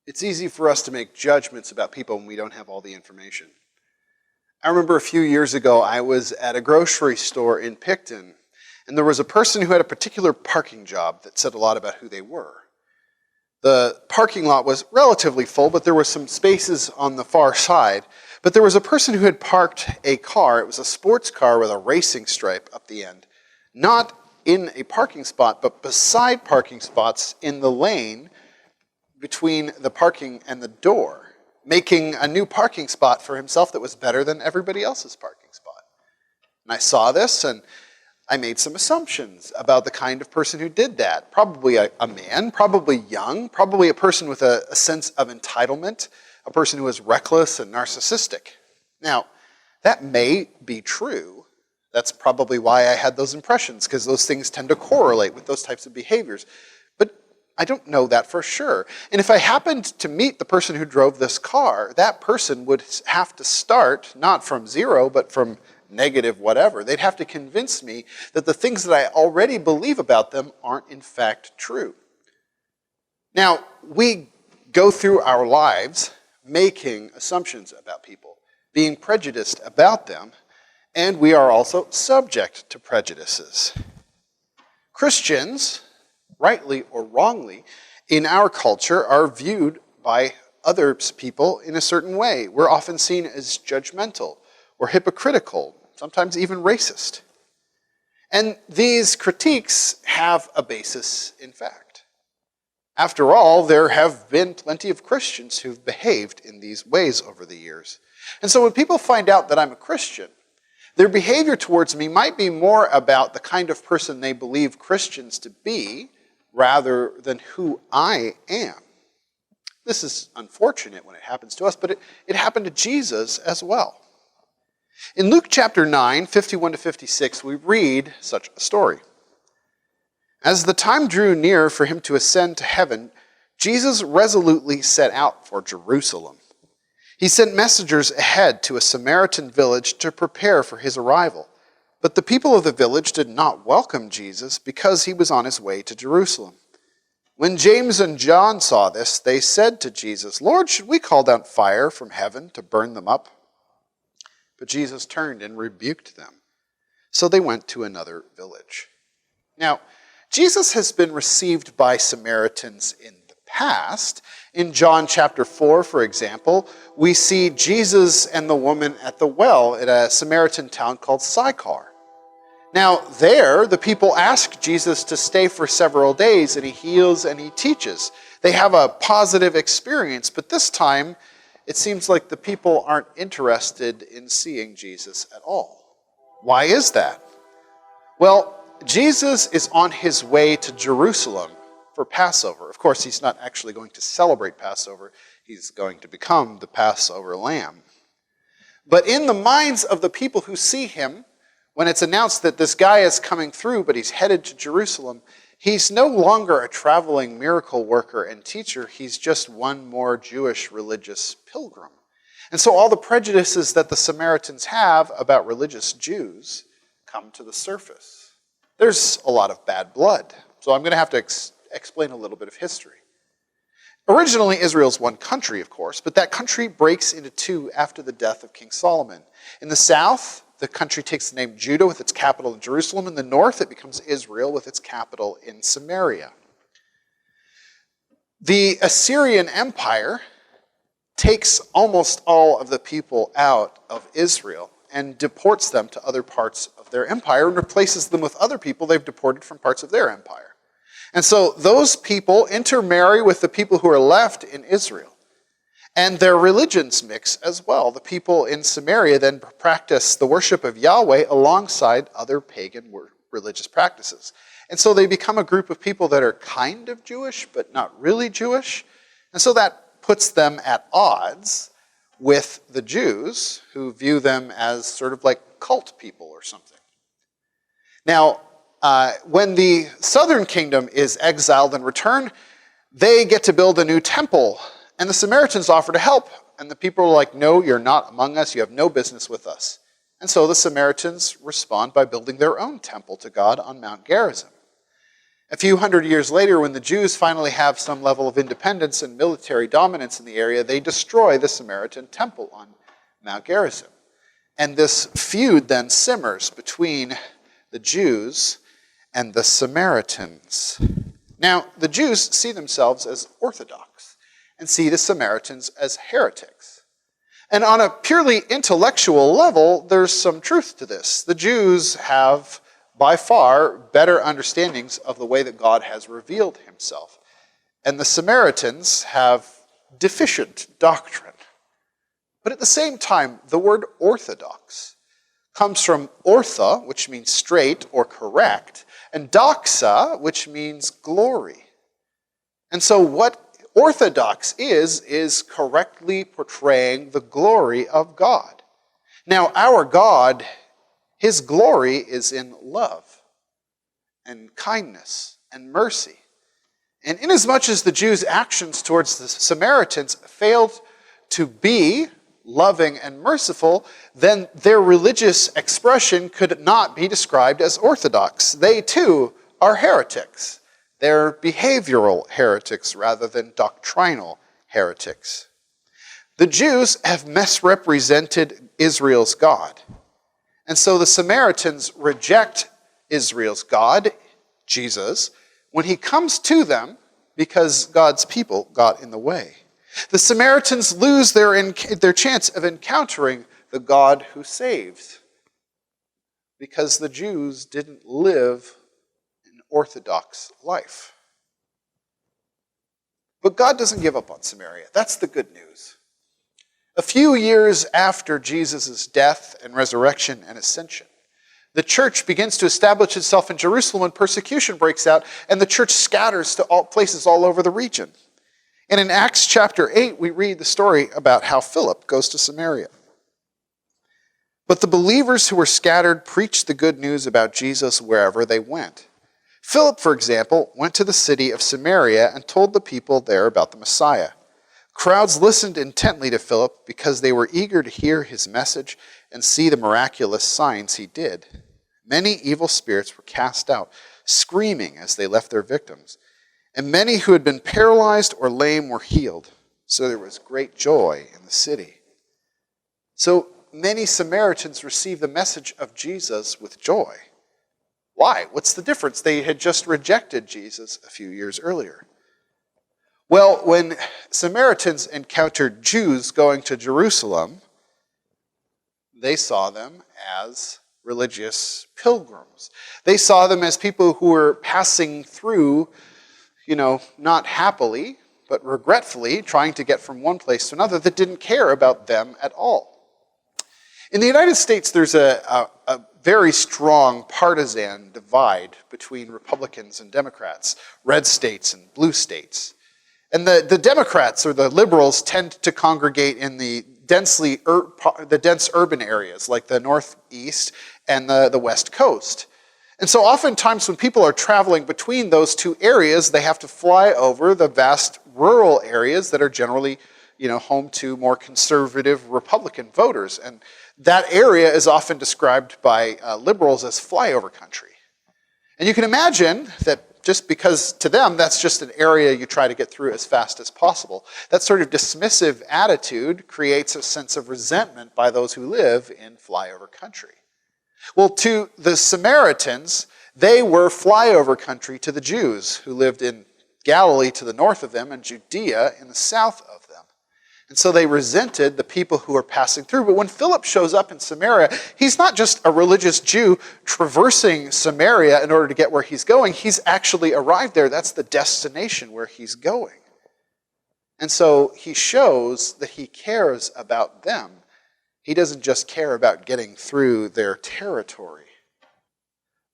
It's easy for us to make judgments about people when we don't have all the information. I remember a few years ago, I was at a grocery store in Picton, and there was a person who had a particular parking job that said a lot about who they were. The parking lot was relatively full, but there were some spaces on the far side. But there was a person who had parked a car. It was a sports car with a racing stripe up the end. Not in a parking spot, but beside parking spots in the lane between the parking and the door, making a new parking spot for himself that was better than everybody else's parking spot. And I saw this, and I made some assumptions about the kind of person who did that. Probably a man, probably young, probably a person with a sense of entitlement, a person who was reckless and narcissistic. Now, that may be true. That's probably why I had those impressions, because those things tend to correlate with those types of behaviors. But I don't know that for sure. And if I happened to meet the person who drove this car, that person would have to start, not from zero, but from negative whatever. They'd have to convince me that the things that I already believe about them aren't in fact true. Now, we go through our lives making assumptions about people, being prejudiced about them, and we are also subject to prejudices. Christians, rightly or wrongly, in our culture are viewed by other people in a certain way. We're often seen as judgmental or hypocritical, sometimes even racist. And these critiques have a basis in fact. After all, there have been plenty of Christians who've behaved in these ways over the years. And so when people find out that I'm a Christian, their behavior towards me might be more about the kind of person they believe Christians to be, rather than who I am. This is unfortunate when it happens to us, but it happened to Jesus as well. In Luke chapter 9, 51 to 56, we read such a story. As the time drew near for him to ascend to heaven, Jesus resolutely set out for Jerusalem. He sent messengers ahead to a Samaritan village to prepare for his arrival. But the people of the village did not welcome Jesus because he was on his way to Jerusalem. When James and John saw this, they said to Jesus, "Lord, should we call down fire from heaven to burn them up?" But Jesus turned and rebuked them. So they went to another village. Now, Jesus has been received by Samaritans in the past. In John chapter 4, for example, we see Jesus and the woman at the well at a Samaritan town called Sychar. Now there, the people ask Jesus to stay for several days, and he heals and he teaches. They have a positive experience, but this time it seems like the people aren't interested in seeing Jesus at all. Why is that? Well, Jesus is on his way to Jerusalem for Passover. Of course, he's not actually going to celebrate Passover. He's going to become the Passover lamb. But in the minds of the people who see him, when it's announced that this guy is coming through, but he's headed to Jerusalem, he's no longer a traveling miracle worker and teacher. He's just one more Jewish religious pilgrim. And so all the prejudices that the Samaritans have about religious Jews come to the surface. There's a lot of bad blood. So I'm going to have to explain a little bit of history. Originally, Israel's one country, of course, but that country breaks into two after the death of King Solomon. In the south, the country takes the name Judah with its capital in Jerusalem. In the north, it becomes Israel with its capital in Samaria. The Assyrian Empire takes almost all of the people out of Israel and deports them to other parts of their empire and replaces them with other people they've deported from parts of their empire. And so those people intermarry with the people who are left in Israel. And their religions mix as well. The people in Samaria then practice the worship of Yahweh alongside other pagan religious practices. And so they become a group of people that are kind of Jewish, but not really Jewish. And so that puts them at odds with the Jews, who view them as sort of like cult people or something. Now, when the southern kingdom is exiled and returned, they get to build a new temple. And the Samaritans offer to help. And the people are like, "No, you're not among us. You have no business with us." And so the Samaritans respond by building their own temple to God on Mount Gerizim. A few hundred years later, when the Jews finally have some level of independence and military dominance in the area, they destroy the Samaritan temple on Mount Gerizim. And this feud then simmers between the Jews and the Samaritans. Now, the Jews see themselves as Orthodox and see the Samaritans as heretics. And on a purely intellectual level, there's some truth to this. The Jews have, by far, better understandings of the way that God has revealed himself. And the Samaritans have deficient doctrine. But at the same time, the word orthodox comes from ortho, which means straight or correct, and doxa, which means glory. And so what orthodox is correctly portraying the glory of God. Now, our God, his glory is in love and kindness and mercy. And inasmuch as the Jews' actions towards the Samaritans failed to be loving and merciful, then their religious expression could not be described as orthodox. They too are heretics. They're behavioral heretics rather than doctrinal heretics. The Jews have misrepresented Israel's God. And so the Samaritans reject Israel's God, Jesus, when he comes to them because God's people got in the way. The Samaritans lose their chance of encountering the God who saves because the Jews didn't live an orthodox life. But God doesn't give up on Samaria. That's the good news. A few years after Jesus' death and resurrection and ascension, the church begins to establish itself in Jerusalem when persecution breaks out, and the church scatters to all places all over the region. And in Acts chapter 8, we read the story about how Philip goes to Samaria. But the believers who were scattered preached the good news about Jesus wherever they went. Philip, for example, went to the city of Samaria and told the people there about the Messiah. Crowds listened intently to Philip because they were eager to hear his message and see the miraculous signs he did. Many evil spirits were cast out, screaming as they left their victims. And many who had been paralyzed or lame were healed. So there was great joy in the city. So many Samaritans received the message of Jesus with joy. Why? What's the difference? They had just rejected Jesus a few years earlier. Well, when Samaritans encountered Jews going to Jerusalem, they saw them as religious pilgrims. They saw them as people who were passing through, not happily, but regretfully, trying to get from one place to another that didn't care about them at all. In the United States, there's a very strong partisan divide between Republicans and Democrats, red states and blue states. And the Democrats, or the liberals, tend to congregate in the dense urban areas, like the Northeast and the West Coast. And so oftentimes when people are traveling between those two areas, they have to fly over the vast rural areas that are generally, home to more conservative Republican voters. And that area is often described by liberals as flyover country. And you can imagine that just because to them that's just an area you try to get through as fast as possible, that sort of dismissive attitude creates a sense of resentment by those who live in flyover country. Well, to the Samaritans, they were flyover country to the Jews who lived in Galilee to the north of them and Judea in the south of them. And so they resented the people who were passing through. But when Philip shows up in Samaria, he's not just a religious Jew traversing Samaria in order to get where he's going. He's actually arrived there. That's the destination where he's going. And so he shows that he cares about them. He doesn't just care about getting through their territory.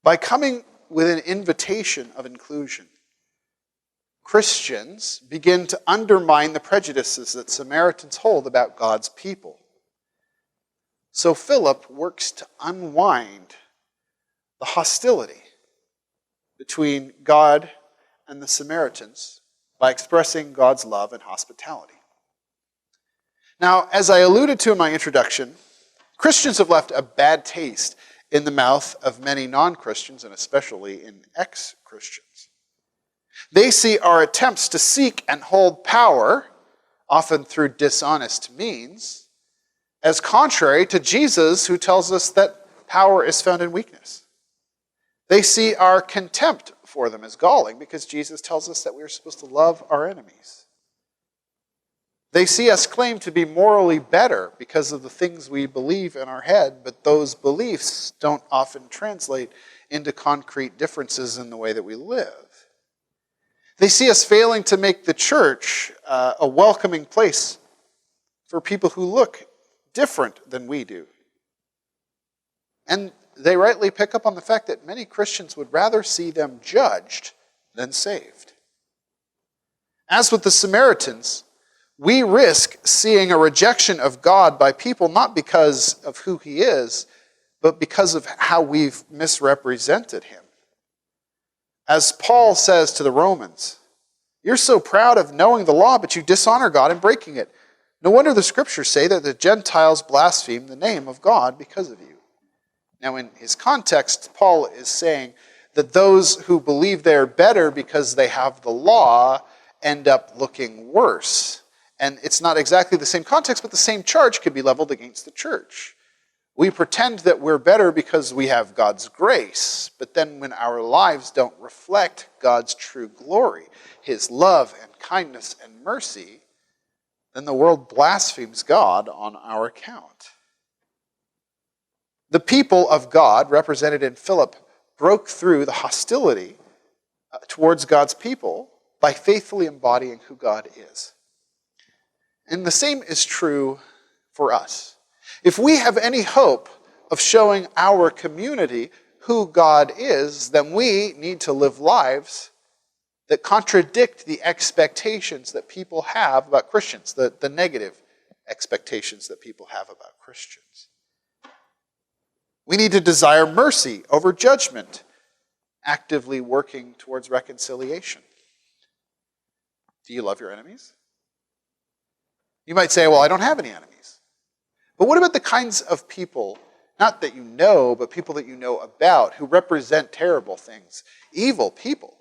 By coming with an invitation of inclusion, Christians begin to undermine the prejudices that Samaritans hold about God's people. So Philip works to unwind the hostility between God and the Samaritans by expressing God's love and hospitality. Now, as I alluded to in my introduction, Christians have left a bad taste in the mouth of many non-Christians, and especially in ex-Christians. They see our attempts to seek and hold power, often through dishonest means, as contrary to Jesus, who tells us that power is found in weakness. They see our contempt for them as galling, because Jesus tells us that we are supposed to love our enemies. They see us claim to be morally better because of the things we believe in our head, but those beliefs don't often translate into concrete differences in the way that we live. They see us failing to make the church a welcoming place for people who look different than we do. And they rightly pick up on the fact that many Christians would rather see them judged than saved. As with the Samaritans, we risk seeing a rejection of God by people not because of who he is, but because of how we've misrepresented him. As Paul says to the Romans, "You're so proud of knowing the law, but you dishonor God in breaking it. No wonder the scriptures say that the Gentiles blaspheme the name of God because of you." Now, in his context, Paul is saying that those who believe they're better because they have the law end up looking worse. And it's not exactly the same context, but the same charge could be leveled against the church. We pretend that we're better because we have God's grace, but then when our lives don't reflect God's true glory, his love and kindness and mercy, then the world blasphemes God on our account. The people of God, represented in Philip, broke through the hostility towards God's people by faithfully embodying who God is. And the same is true for us. If we have any hope of showing our community who God is, then we need to live lives that contradict the expectations that people have about Christians, the negative expectations that people have about Christians. We need to desire mercy over judgment, actively working towards reconciliation. Do you love your enemies? You might say, well, I don't have any enemies. But what about the kinds of people, not that you know, but people that you know about, who represent terrible things, evil people?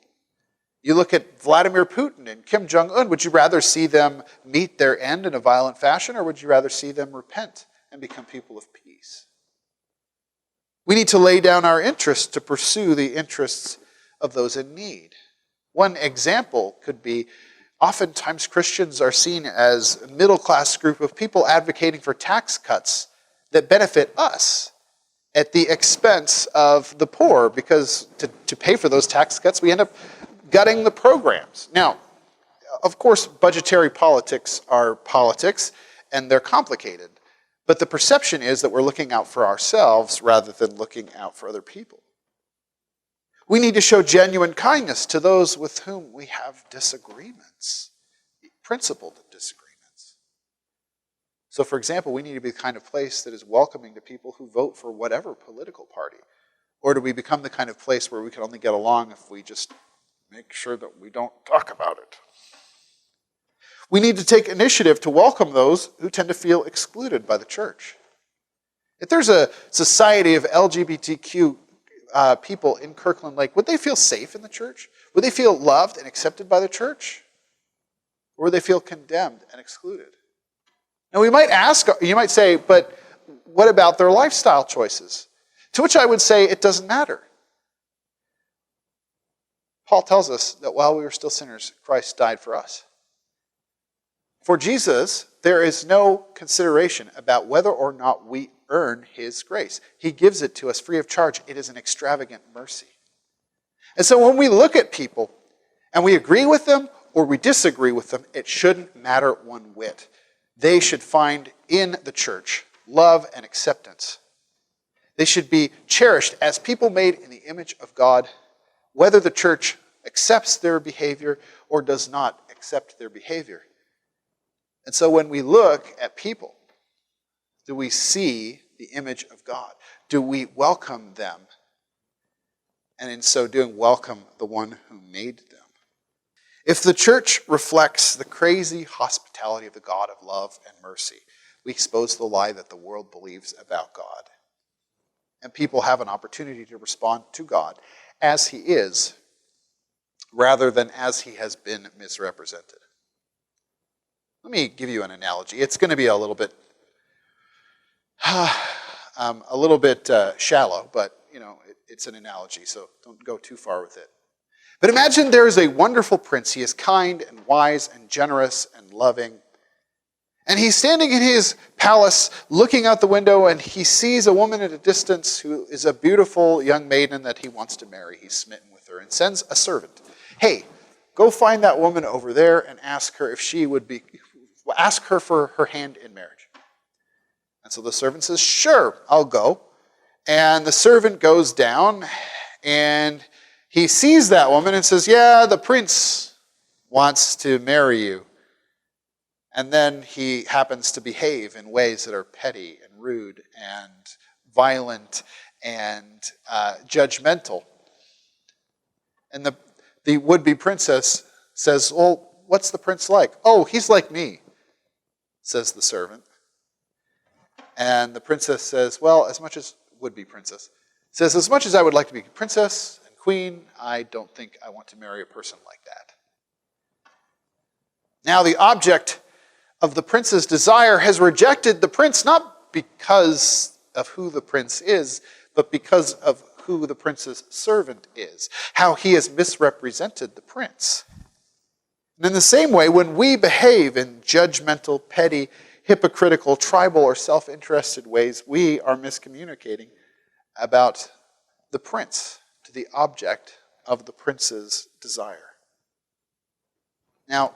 You look at Vladimir Putin and Kim Jong-un. Would you rather see them meet their end in a violent fashion, or would you rather see them repent and become people of peace? We need to lay down our interests to pursue the interests of those in need. One example could be, oftentimes Christians are seen as a middle-class group of people advocating for tax cuts that benefit us at the expense of the poor, because to pay for those tax cuts, we end up gutting the programs. Now, of course, budgetary politics are politics, and they're complicated. But the perception is that we're looking out for ourselves rather than looking out for other people. We need to show genuine kindness to those with whom we have disagreements, principled disagreements. So, for example, we need to be the kind of place that is welcoming to people who vote for whatever political party. Or do we become the kind of place where we can only get along if we just make sure that we don't talk about it? We need to take initiative to welcome those who tend to feel excluded by the church. If there's a society of LGBTQ people in Kirkland Lake, would they feel safe in the church? Would they feel loved and accepted by the church? Or would they feel condemned and excluded? Now we might ask, you might say, but what about their lifestyle choices? To which I would say it doesn't matter. Paul tells us that while we were still sinners, Christ died for us. For Jesus, there is no consideration about whether or not we earn his grace. He gives it to us free of charge. It is an extravagant mercy. And so when we look at people and we agree with them or we disagree with them, it shouldn't matter one whit. They should find in the church love and acceptance. They should be cherished as people made in the image of God, whether the church accepts their behavior or does not accept their behavior. And so when we look at people, do we see the image of God? Do we welcome them? And in so doing, welcome the one who made them. If the church reflects the crazy hospitality of the God of love and mercy, we expose the lie that the world believes about God. And people have an opportunity to respond to God as he is, rather than as he has been misrepresented. Let me give you an analogy. It's going to be a little bit shallow, but it's an analogy, so don't go too far with it. But imagine there is a wonderful prince. He is kind and wise and generous and loving. And he's standing in his palace looking out the window, and he sees a woman at a distance who is a beautiful young maiden that he wants to marry. He's smitten with her and sends a servant. Hey, go find that woman over there and ask her for her hand in marriage. And so the servant says, sure, I'll go. And the servant goes down and he sees that woman and says, yeah, the prince wants to marry you. And then he happens to behave in ways that are petty and rude and violent and judgmental. And the would-be princess says, well, what's the prince like? Oh, he's like me, says the servant. And the princess says, well, would-be princess says, as much as I would like to be princess and queen, I don't think I want to marry a person like that. Now the object of the prince's desire has rejected the prince, not because of who the prince is, but because of who the prince's servant is, how he has misrepresented the prince. And in the same way, when we behave in judgmental, petty, hypocritical, tribal, or self-interested ways, we are miscommunicating about the prince to the object of the prince's desire. Now,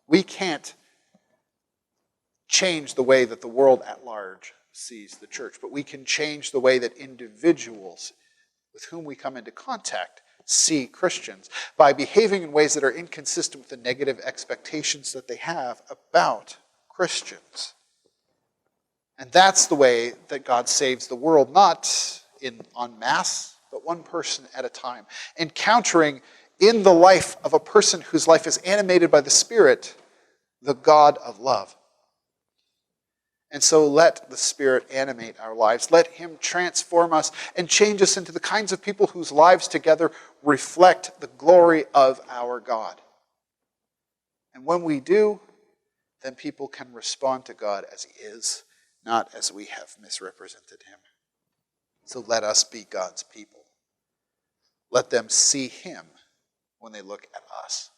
we can't change the way that the world at large sees the church, but we can change the way that individuals with whom we come into contact see Christians by behaving in ways that are inconsistent with the negative expectations that they have about Christians. And that's the way that God saves the world, not en masse, but one person at a time. Encountering in the life of a person whose life is animated by the Spirit, the God of love. And so let the Spirit animate our lives. Let Him transform us and change us into the kinds of people whose lives together reflect the glory of our God. And when we do, then people can respond to God as He is, not as we have misrepresented Him. So let us be God's people. Let them see Him when they look at us.